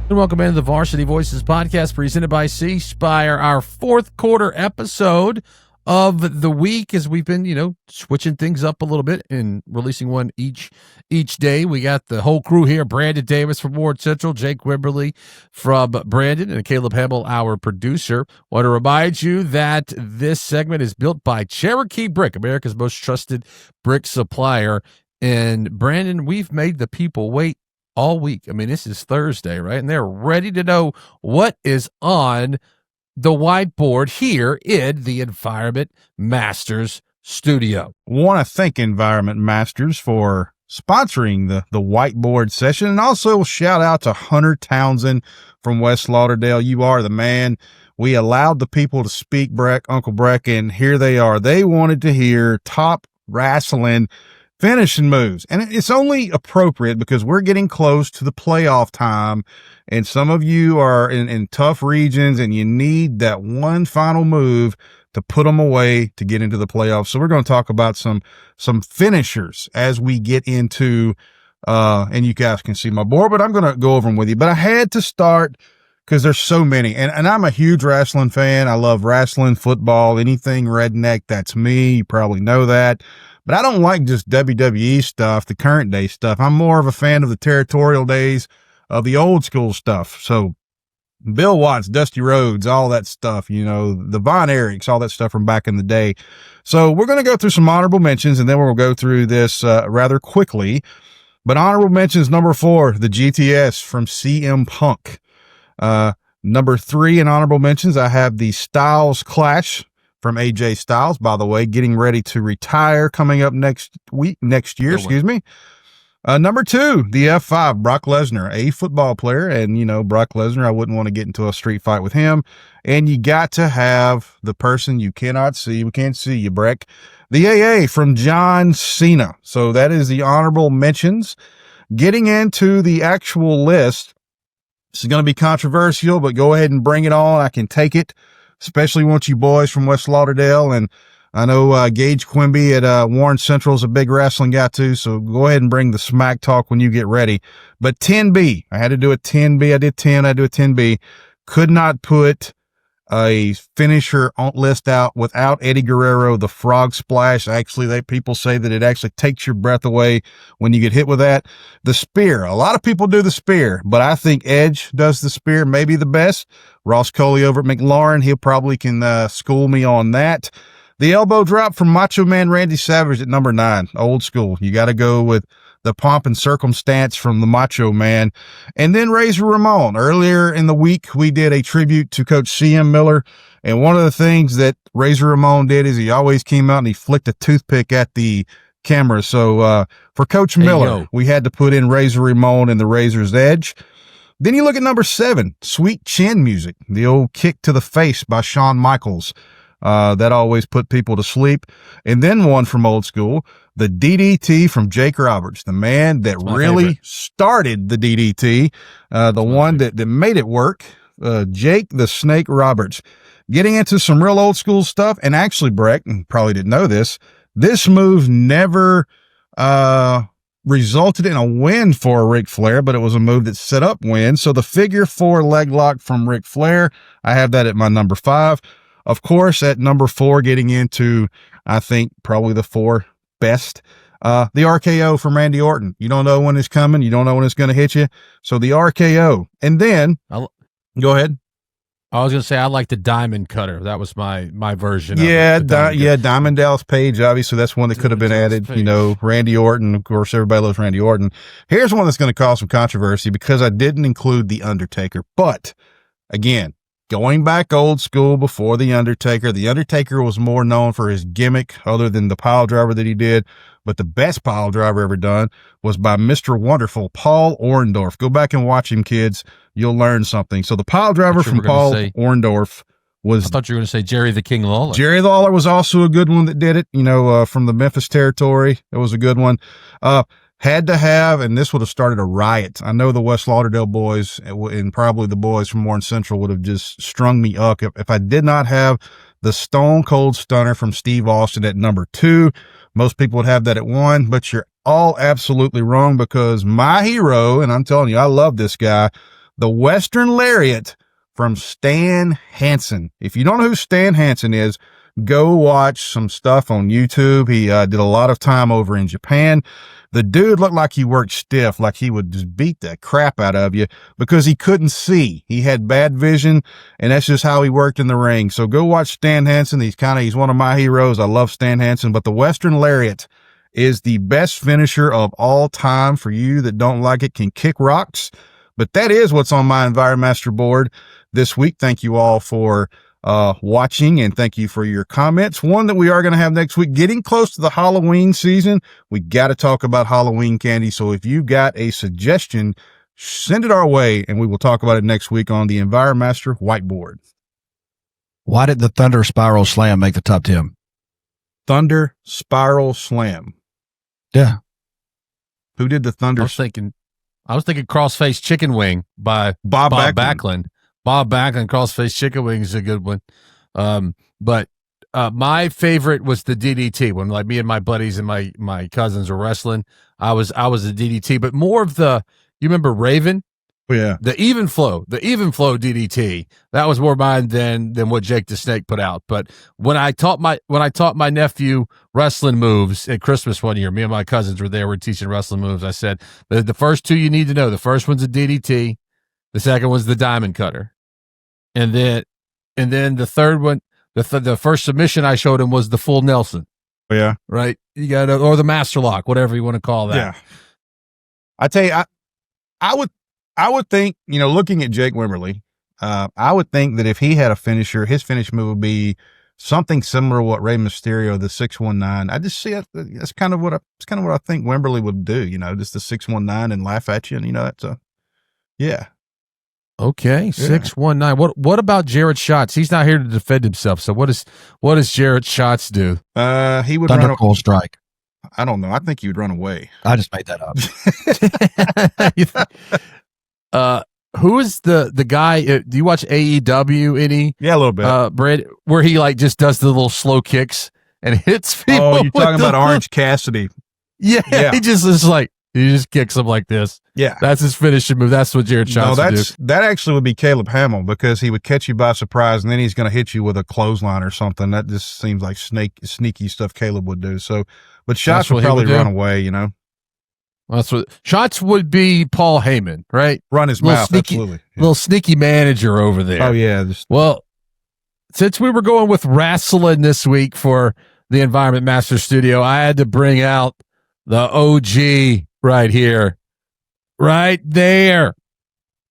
And welcome into the Varsity Voices podcast presented by C Spire, our fourth quarter episode of the week, as we've been, switching things up a little bit and releasing one each day. We got the whole crew here: Brandon Davis from Ward Central, Jake Wimberly from Brandon, and Caleb Hemmel, our producer. Want to remind you that this segment is built by Cherokee Brick, America's most trusted brick supplier. And Brandon, we've made the people wait all week. I mean, this is Thursday, right? And they're ready to know what is on the whiteboard here in the Environment Masters studio. Want to thank Environment Masters for sponsoring the whiteboard session, and also shout out to Hunter Townsend from West Lauderdale. You are the man. We allowed the people to speak, Uncle Breck, and here they are. They wanted to hear top WRASSLIN finishing moves. And it's only appropriate because we're getting close to the playoff time, and some of you are in tough regions and you need that one final move to put them away to get into the playoffs. So we're going to talk about some finishers as we get into, and you guys can see my board, but I'm going to go over them with you. But I had to start because there's so many, and I'm a huge WRASSLIN fan. I love WRASSLIN football, anything redneck. That's me. You probably know that. But I don't like just WWE stuff, the current day stuff. I'm more of a fan of the territorial days of the old school stuff. So Bill Watts, Dusty Rhodes, all that stuff, the Von Erichs, all that stuff from back in the day. So we're going to go through some honorable mentions, and then we'll go through this rather quickly. But honorable mentions, number 4, the GTS from CM Punk. Number 3 in honorable mentions, I have the Styles Clash from AJ Styles, by the way, getting ready to retire coming up next year, excuse me. Number 2, the F5, Brock Lesnar, a football player. And, Brock Lesnar, I wouldn't want to get into a street fight with him. And you got to have the person you cannot see. We can't see you, Breck. The AA from John Cena. So that is the honorable mentions. Getting into the actual list, this is going to be controversial, but go ahead and bring it on. I can take it, especially once you boys from West Lauderdale. And I know Gage Quimby at Warren Central is a big wrestling guy too, so go ahead and bring the smack talk when you get ready. But 10B, I had to do a 10B. I did 10, I do a 10B. Could not put a finisher on list out without Eddie Guerrero, the frog splash. Actually, people say that it actually takes your breath away when you get hit with that. The spear, a lot of people do the spear, but I think Edge does the spear maybe the best. Ross Coley over at McLaurin, he probably can school me on that. The elbow drop from Macho Man Randy Savage at number 9, old school. You got to go with the pomp and circumstance from the Macho Man. And then Razor Ramon. Earlier in the week, we did a tribute to Coach C.M. Miller. And one of the things that Razor Ramon did is he always came out and he flicked a toothpick at the camera. So for Coach Miller, we had to put in Razor Ramon and the Razor's Edge. Then you look at number 7, Sweet Chin Music, the old kick to the face by Shawn Michaels. That always put people to sleep. And then one from old school, the DDT from Jake Roberts, the man that really started the DDT, the one that made it work, Jake the Snake Roberts. Getting into some real old school stuff, and actually, Breck, probably didn't know this move never resulted in a win for Ric Flair, but it was a move that set up wins. So the figure 4 leg lock from Ric Flair, I have that at my number 5. Of course, at number 4, getting into, I think, probably the 4 best, the RKO from Randy Orton. You don't know when it's coming. You don't know when it's going to hit you. So the RKO. And then, go ahead. I was going to say, I like the Diamond Cutter. That was my version of it. Diamond Dallas Page, obviously, that's one that could have been added. Randy Orton, of course, everybody loves Randy Orton. Here's one that's going to cause some controversy because I didn't include The Undertaker. But, again, going back old school before The Undertaker was more known for his gimmick other than the pile driver that he did. But the best pile driver ever done was by Mr. Wonderful, Paul Orndorff. Go back and watch him, kids. You'll learn something. So the pile driver from Paul Orndorff was... I thought you were going to say Jerry the King Lawler. Jerry Lawler was also a good one that did it, from the Memphis territory. It was a good one. Had to have, and this would have started a riot. I know the West Lauderdale boys and probably the boys from Warren Central would have just strung me up if I did not have the Stone Cold Stunner from Steve Austin at number 2. Most people would have that at 1, but you're all absolutely wrong because my hero, and I'm telling you, I love this guy, the Western Lariat from Stan Hansen. If you don't know who Stan Hansen is, go watch some stuff on YouTube. He did a lot of time over in Japan. The dude looked like he worked stiff, like he would just beat the crap out of you because he couldn't see. He had bad vision, and that's just how he worked in the ring. So go watch Stan Hansen. He's one of my heroes. I love Stan Hansen, but the Western Lariat is the best finisher of all time. For you that don't like it, can kick rocks. But that is what's on my Enviromaster board this week. Thank you all for watching, and thank you for your comments. One that we are going to have next week, getting close to the Halloween season, we got to talk about Halloween candy. So if you got a suggestion, send it our way, and we will talk about it next week on the Enviromaster whiteboard. Why did the Thunder Spiral Slam make the top 10? Thunder Spiral Slam. Yeah. Who did the Thunder? I was thinking Crossface Chicken Wing by Bob Backlund. Bob Backlund, Crossface Chicken Wing is a good one. But my favorite was the DDT. When like me and my buddies and my cousins were wrestling, I was the DDT, but more of you remember Raven? Oh, yeah. The even flow DDT. That was more mine than what Jake the Snake put out. But when I taught my nephew wrestling moves at Christmas one year, me and my cousins were there, we're teaching wrestling moves. I said, the first two you need to know. The first one's a DDT. The second one's the diamond cutter. And then the third one, the first submission I showed him was the full Nelson. Oh, yeah. Right. You got or the master lock, whatever you want to call that. Yeah. I tell you, I would think, looking at Jake Wimberly, I would think that if he had a finisher, his finish move would be something similar to what Rey Mysterio, the 619. I just see it. That's kind of what I think Wimberly would do. Just the 619 and laugh at you, and yeah. Okay, yeah. 619. What about Jarrett Schatz? He's not here to defend himself. So what does Jarrett Schatz do? He would Thunder Cold Strike. I don't know. I think you'd run away. I just made that up. Who is the guy? Do you watch AEW any? Yeah, a little bit. Brad, where he like just does the little slow kicks and hits people. Oh, you're talking about Orange Cassidy. Yeah, he just is like. He just kicks him like this. Yeah. That's his finishing move. That's what Jarrett Schatz would do. That actually would be Caleb Hamill, because he would catch you by surprise and then he's going to hit you with a clothesline or something. That just seems like sneaky stuff Caleb would do. So, but Schatz would probably run away, That's what Schatz would be. Paul Heyman, right? Run his mouth, absolutely. Yeah. Little sneaky manager over there. Oh, yeah. Well, since we were going with WRASSLIN this week for the Environment Master Studio, I had to bring out the OG right here, right there.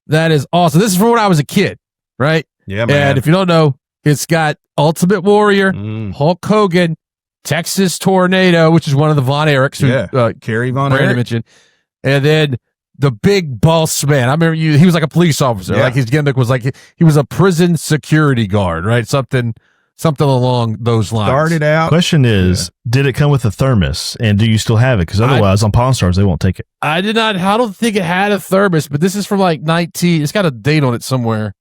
That is awesome. This is from when I was a kid, right? Yeah, man. And if you don't know, it's got Ultimate Warrior, Hulk Hogan, Texas Tornado, which is one of the Von Erichs, who Kerry Von Erich mentioned, and then the Big Boss Man. I remember he was like a police officer. Yeah. Like his gimmick was like he was a prison security guard, right? Something along those lines. Started out. Question is, did it come with a thermos, and do you still have it? Because otherwise, on Pawn Stars, they won't take it. I did not. I don't think it had a thermos, but this is from like it's got a date on it somewhere.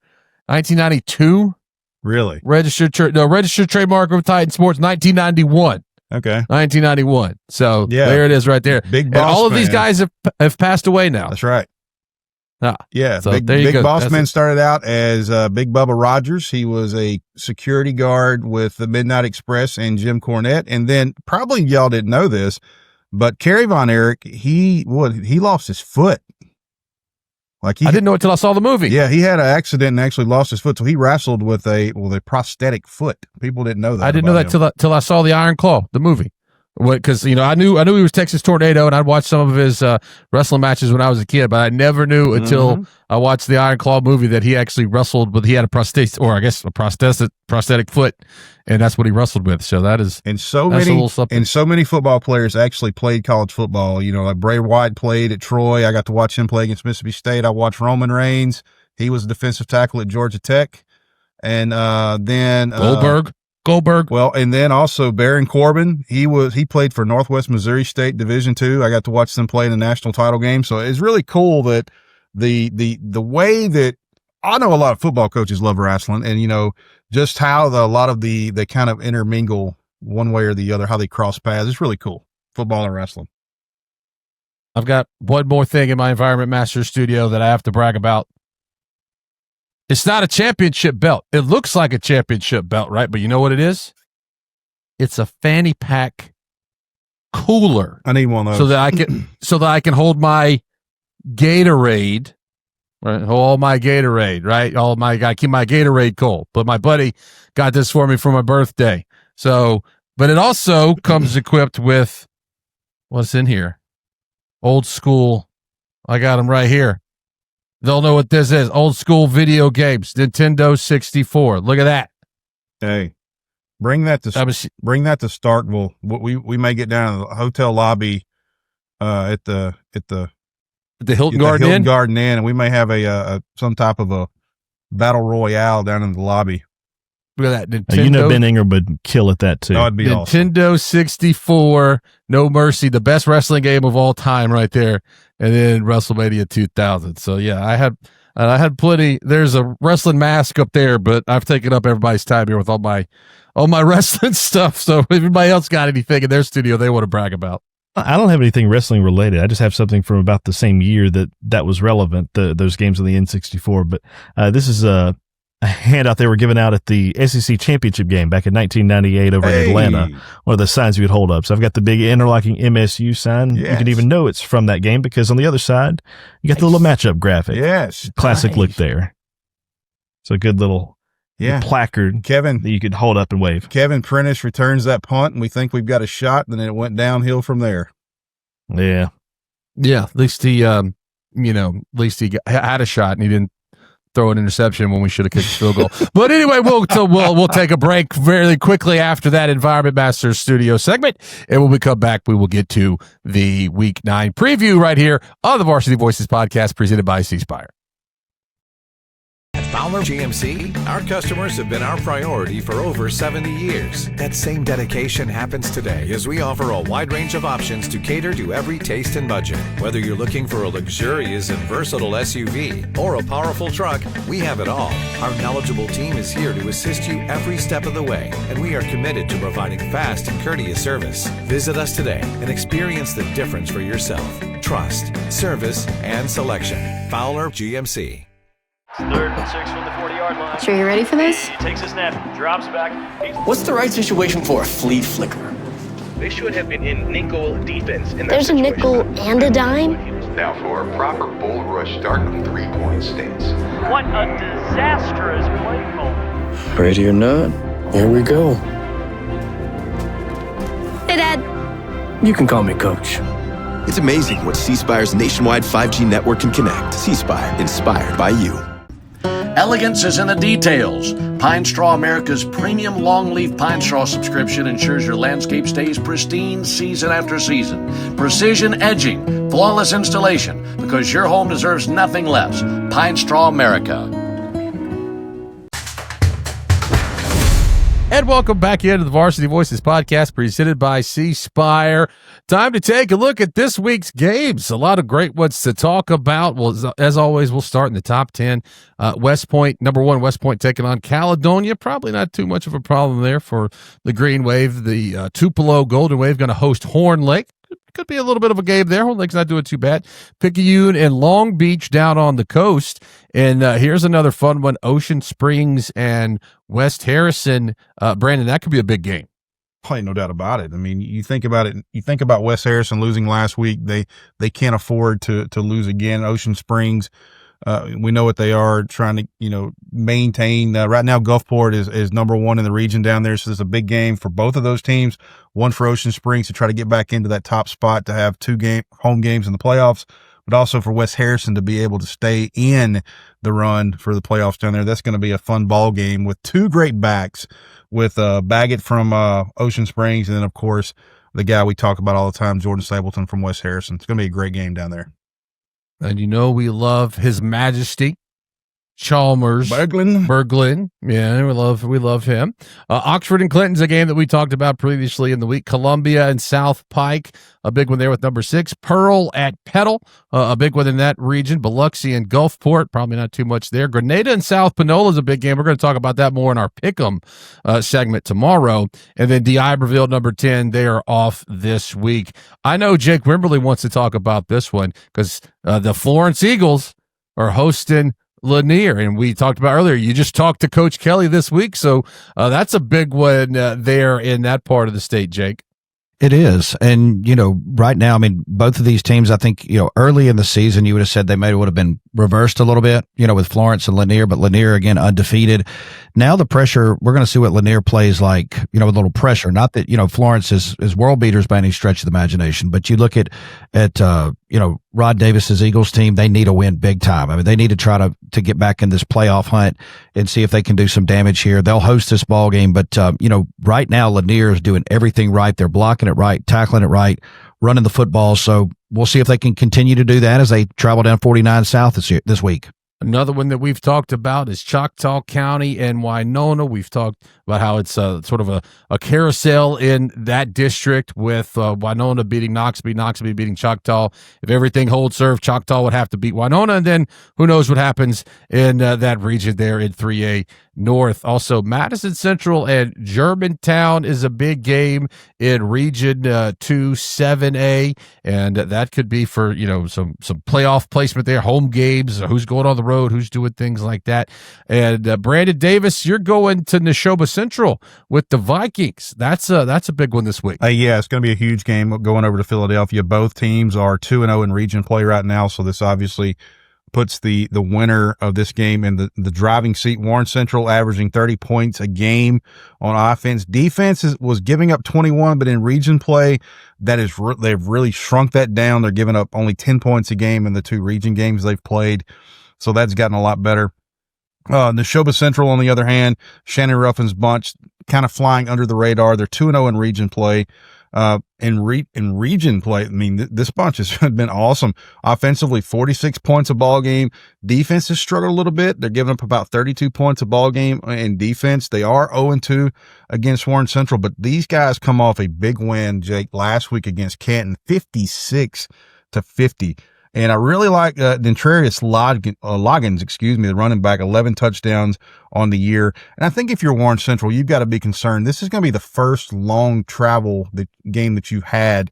1992. Really? Registered trademark of Titan Sports. 1991. Okay. 1991. So there it is, right there. Big Boss. And all of Man. These guys have passed away now. That's right. Yeah, so Big Boss Man started out as Big Bubba Rogers. He was a security guard with the Midnight Express and Jim Cornette. And then probably y'all didn't know this, but Kerry Von Erich, he lost his foot. I didn't know it till I saw the movie. Yeah, he had an accident and actually lost his foot. So he wrestled with a prosthetic foot. People didn't know that. I didn't know that till I saw the Iron Claw, the movie. Because I knew he was Texas Tornado, and I'd watched some of his wrestling matches when I was a kid, but I never knew until I watched the Iron Claw movie that he actually wrestled with. He had a prosthetic foot, and that's what he wrestled with. So that is so many football players actually played college football. Like Bray Wyatt played at Troy. I got to watch him play against Mississippi State. I watched Roman Reigns. He was a defensive tackle at Georgia Tech, and then Goldberg. Well, and then also Baron Corbin. He played for Northwest Missouri State Division II. I got to watch them play in the national title game. So it's really cool that the way that I know a lot of football coaches love wrestling, and just how a lot of they kind of intermingle one way or the other, how they cross paths. It's really cool. Football and wrestling. I've got one more thing in my Environment Master Studio that I have to brag about. It's not a championship belt. It looks like a championship belt, right? But you know what it is? It's a fanny pack cooler. I need one of those so that I can hold my Gatorade, right? All my Gatorade, right? I keep my Gatorade cold. But my buddy got this for me for my birthday. So, but it also comes equipped with what's in here? Old school. I got them right here. They'll know what this is. Old school video games. Nintendo 64. Look at that. Hey, bring that to Starkville. We may get down to the hotel lobby at the Hilton Garden Inn, and we may have a some type of a battle royale down in the lobby. Look at that. Nintendo. You know Ben Ingram would kill at that too. That'd be Nintendo awesome. 64, No Mercy, the best wrestling game of all time right there. And then WrestleMania 2000. So yeah, I had plenty. There's a wrestling mask up there, but I've taken up everybody's time here with all my wrestling stuff. So if everybody else got anything in their studio they want to brag about. I don't have anything wrestling related. I just have something from about the same year that was relevant, those games on the N64. But this is a handout they were giving out at the SEC championship game back in 1998 over in Atlanta. One of the signs you would hold up. So I've got the big interlocking MSU sign. Yes. You can even know it's from that game because on the other side, you got the little matchup graphic. Yes. Classic look there. So a good little placard that you could hold up and wave. Kevin Prentice returns that punt, and we think we've got a shot, and then it went downhill from there. Yeah. Yeah, at least he, had a shot, and he didn't throw an interception when we should have kicked a field goal. But anyway, we'll take a break very quickly after that Environment Masters studio segment. And when we come back, we will get to the Week 9 preview right here on the Varsity Voices podcast presented by C Spire. At Fowler GMC, our customers have been our priority for over 70 years. That same dedication happens today as we offer a wide range of options to cater to every taste and budget. Whether you're looking for a luxurious and versatile SUV or a powerful truck, we have it all. Our knowledgeable team is here to assist you every step of the way, and we are committed to providing fast and courteous service. Visit us today and experience the difference for yourself. Trust, service, and selection. Fowler GMC. 3rd and 6 from the 40-yard line. Sure you're ready for this? He takes a snap, drops back. What's the right situation for a flea flicker? They should have been in nickel defense. There's a nickel and a dime? Now for a proper bull rush start of 3-point stance. What a disastrous play call. Ready or not, here we go. Hey, Dad. You can call me Coach. It's amazing what C Spire's nationwide 5G network can connect. C Spire, inspired by you. Elegance is in the details. Pine Straw America's premium longleaf pine straw subscription ensures your landscape stays pristine season after season. Precision edging, flawless installation, because your home deserves nothing less. Pine Straw America. And welcome back into the Varsity Voices podcast presented by C Spire. Time to take a look at this week's games. A lot of great ones to talk about. Well, as always, we'll start in the top 10. West Point, number 1, West Point taking on Caledonia. Probably not too much of a problem there for the Green Wave. The Tupelo Golden Wave going to host Horn Lake. Could be a little bit of a game there. Horn Lake's not doing too bad. Picayune and Long Beach down on the coast. And here's another fun one, Ocean Springs and West Harrison. Brandon, that could be a big game. Oh, no doubt about it. I mean, you think about it. You think about West Harrison losing last week. They can't afford to lose again. Ocean Springs, we know what they are trying to maintain. Right now, Gulfport is number 1 in the region down there. So it's a big game for both of those teams. One for Ocean Springs to try to get back into that top spot to have 2 home games in the playoffs, but also for West Harrison to be able to stay in the run for the playoffs down there. That's going to be a fun ball game with 2 great backs, with Baggett from Ocean Springs, and then of course the guy we talk about all the time, Jordan Stapleton from West Harrison. It's going to be a great game down there. And we love His Majesty Chalmers Berglund. Yeah, we love him. Oxford and Clinton's a game that we talked about previously in the week. Columbia and South Pike, a big one there with number 6. Pearl at Petal, a big one in that region. Biloxi and Gulfport, probably not too much there. Grenada and South Panola is a big game. We're going to talk about that more in our Pick'em segment tomorrow. And then D'Iberville, number 10, they are off this week. I know Jake Wimberly wants to talk about this one because the Florence Eagles are hosting Lanier. And we talked about earlier, you just talked to Coach Kelly this week, so that's a big one there in that part of the state, Jake. It is. And, right now, I mean, both of these teams, I think, early in the season, you would have said they maybe would have been reversed a little bit, with Florence and Lanier, but Lanier, again, undefeated. Now the pressure, we're going to see what Lanier plays like, with a little pressure. Not that, Florence is world beaters by any stretch of the imagination, but you look at Rod Davis's Eagles team, they need a win big time. I mean, they need to try to get back in this playoff hunt and see if they can do some damage here. They'll host this ball game, but, right now Lanier is doing everything right. They're blocking it right, tackling it right, running the football. So we'll see if they can continue to do that as they travel down 49 South this week. Another one that we've talked about is Choctaw County and Winona. We've talked about how it's sort of a carousel in that district with Winona beating Noxubee beating Choctaw. If everything holds serve, Choctaw would have to beat Winona, and then who knows what happens in that region there in 3A North. Also, Madison Central and Germantown is a big game in Region 2 7A, and that could be for some playoff placement there, home games, who's going on the road, who's doing things like that. And Brandon Davis, you're going to Neshoba Central with the Vikings. That's a big one this week. Yeah, it's going to be a huge game going over to Philadelphia. Both teams are 2-0 in region play right now, so this obviously puts the winner of this game in the driving seat. Warren Central averaging 30 points a game on offense. Defense was giving up 21, but in region play, they've really shrunk that down. They're giving up only 10 points a game in the 2 region games they've played, so that's gotten a lot better. Neshoba Central, on the other hand, Shannon Ruffin's bunch kind of flying under the radar. They're 2-0 in region play. In region play, I mean, this bunch has been awesome. Offensively, 46 points a ball game. Defense has struggled a little bit. They're giving up about 32 points a ball game in defense. They are 0-2 against Warren Central, but these guys come off a big win, Jake, last week against Canton, 56-50. And I really like Dentrarius Loggins, the running back, 11 touchdowns on the year. And I think if you're Warren Central, you've got to be concerned. This is going to be the first long travel game that you've had.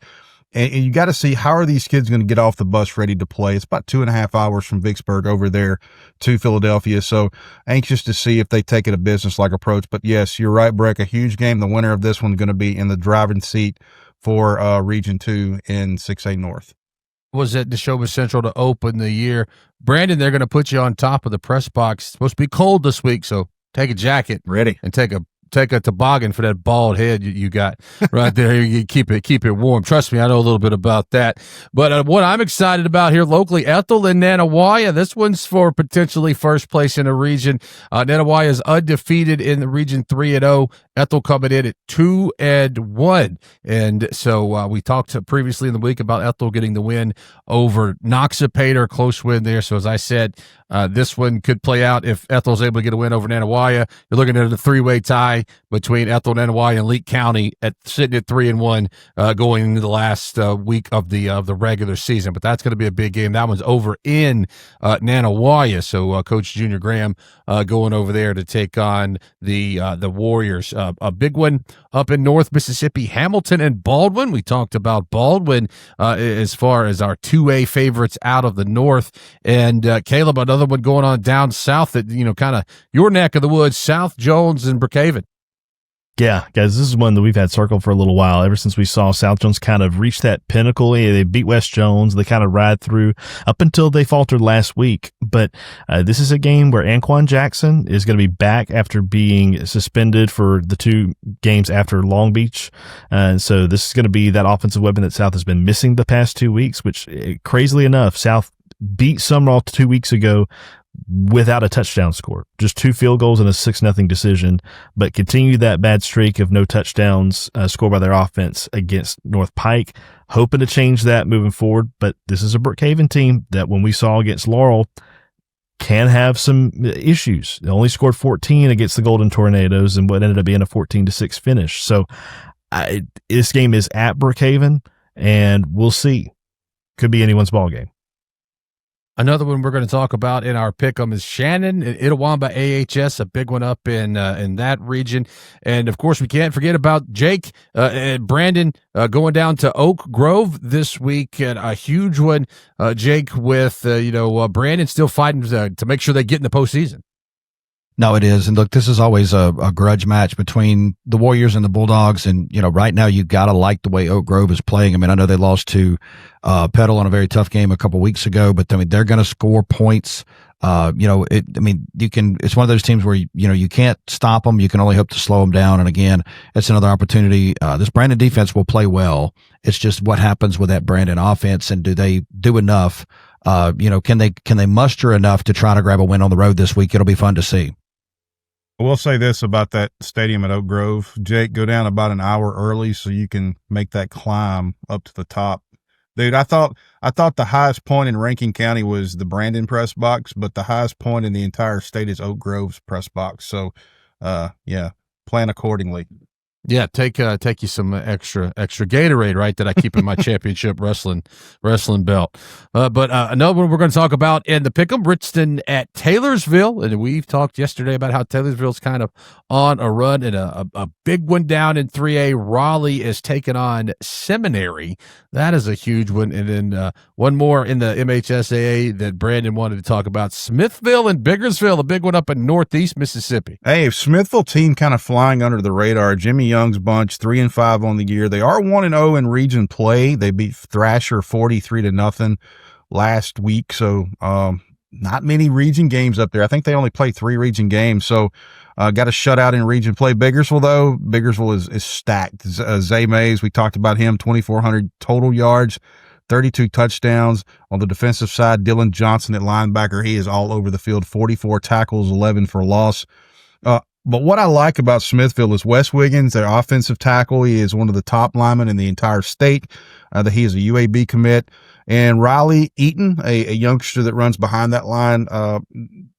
And you got to see, how are these kids going to get off the bus ready to play? It's about 2.5 hours from Vicksburg over there to Philadelphia. So anxious to see if they take it a business-like approach. But yes, you're right, Breck, a huge game. The winner of this one is going to be in the driving seat for Region 2 in 6A North. Was at Neshoba Central to open the year. Brandon, they're going to put you on top of the press box. It's supposed to be cold this week, so take a jacket. Ready. And take a toboggan for that bald head you got right there. You keep it warm. Trust me, I know a little bit about that. But what I'm excited about here locally, Ethel and Nanawaya. This one's for potentially first place in the region. Nanawaya is undefeated in the region 3-0. Ethel coming in at 2-1. And so we talked previously in the week about Ethel getting the win over Noxapater, close win there. So as I said, this one could play out if Ethel's able to get a win over Nanawaya. You're looking at a 3-way tie between Ethel, Nanawaya, and Leake County sitting at 3-1 going into the last week of the regular season. But that's going to be a big game. That one's over in Nanawaya. So Coach Junior Graham going over there to take on the Warriors. A big one up in North Mississippi, Hamilton and Baldwin. We talked about Baldwin as far as our 2A favorites out of the North. And Caleb, another one going on down south that, kind of your neck of the woods, South Jones and Brookhaven. Yeah, guys, this is one that we've had circled for a little while, ever since we saw South Jones kind of reach that pinnacle. They beat West Jones. They kind of ride through up until they faltered last week. But this is a game where Anquan Jackson is going to be back after being suspended for the 2 games after Long Beach. So this is going to be that offensive weapon that South has been missing the past 2 weeks, which, crazily enough, South beat Sumrall 2 weeks ago without a touchdown score, just 2 field goals and a 6-0 decision, but continue that bad streak of no touchdowns scored by their offense against North Pike, hoping to change that moving forward. But this is a Brookhaven team that, when we saw against Laurel, can have some issues. They only scored 14 against the Golden Tornadoes and what ended up being a 14-6 finish. So this game is at Brookhaven, and we'll see. Could be anyone's ball game. Another one we're going to talk about in our pick'em is Shannon and Itawamba AHS, a big one up in that region. And of course, we can't forget about Jake and Brandon going down to Oak Grove this week, and a huge one. Jake with Brandon still fighting to make sure they get in the postseason. No, it is. And look, this is always a grudge match between the Warriors and the Bulldogs. And, right now you got to like the way Oak Grove is playing. I mean, I know they lost to Petal on a very tough game a couple weeks ago, but I mean, they're going to score points. It's one of those teams where, you can't stop them. You can only hope to slow them down. And again, it's another opportunity. This Brandon defense will play well. It's just what happens with that Brandon offense, and do they do enough? Can they muster enough to try to grab a win on the road this week? It'll be fun to see. I will say this about that stadium at Oak Grove, Jake, go down about an hour early so you can make that climb up to the top. Dude, I thought the highest point in Rankin County was the Brandon press box, but the highest point in the entire state is Oak Grove's press box. So, plan accordingly. Yeah, take you some extra Gatorade, right, that I keep in my championship wrestling belt. But another one we're going to talk about in the pick'em, Brixton at Taylorsville, and we've talked yesterday about how Taylorsville's kind of on a run, and a big one down in 3A. Raleigh is taking on Seminary. That is a huge one. And then one more in the MHSAA that Brandon wanted to talk about, Smithville and Biggersville, a big one up in Northeast Mississippi. Hey, Smithville team kind of flying under the radar. Jimmy Young's bunch, 3-5 on the year. They are 1-0 in region play. They beat Thrasher 43-0 last week. So, not many region games up there. I think they only play 3 region games. So, got a shutout in region play. Biggersville, though, is stacked. Zay Mays, we talked about him, 2,400 total yards, 32 touchdowns. On the defensive side, Dylan Johnson at linebacker, he is all over the field, 44 tackles, 11 for loss. But what I like about Smithville is Wes Wiggins, their offensive tackle. He is one of the top linemen in the entire state. That he is a UAB commit. And Riley Eaton, a youngster that runs behind that line.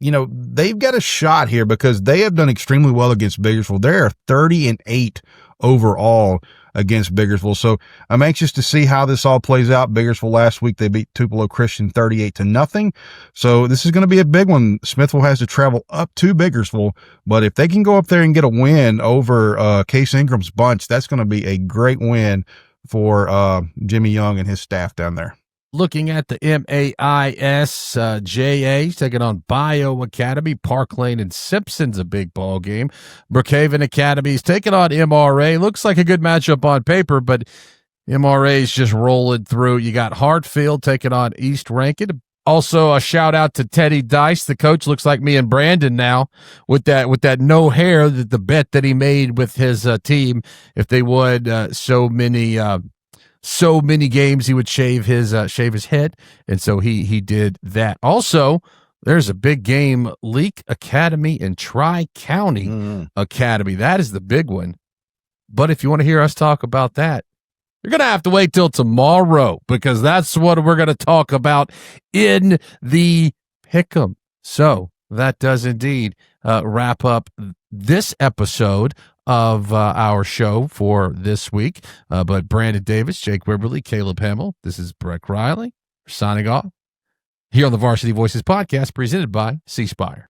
They've got a shot here because they have done extremely well against Biggersville. They are 30-8 overall against Biggersville. So I'm anxious to see how this all plays out. Biggersville last week, they beat Tupelo Christian 38-0. So this is going to be a big one. Smithville has to travel up to Biggersville, but if they can go up there and get a win over Case Ingram's bunch, that's going to be a great win for Jimmy Young and his staff down there. Looking at the MAIS JA, taking on Bio Academy, Park Lane and Simpson's a big ball game. Brookhaven Academy's taking on MRA. Looks like a good matchup on paper, but MRA's just rolling through. You got Hartfield taking on East Rankin. Also, a shout out to Teddy Dice, the coach. Looks like me and Brandon now with that no hair, the bet that he made with his team. If they would so many games, he would shave his head, and so he did that. Also, there's a big game, Leake Academy and Tri-County Academy. That is the big one. But if you want to hear us talk about that, you're going to have to wait till tomorrow, because that's what we're going to talk about in the Pick'em. So that does indeed wrap up this episode of our show for this week. But Brandon Davis, Jake Wibberly, Caleb Hemmel, this is Brett Riley signing off here on the Varsity Voices podcast presented by C Spire.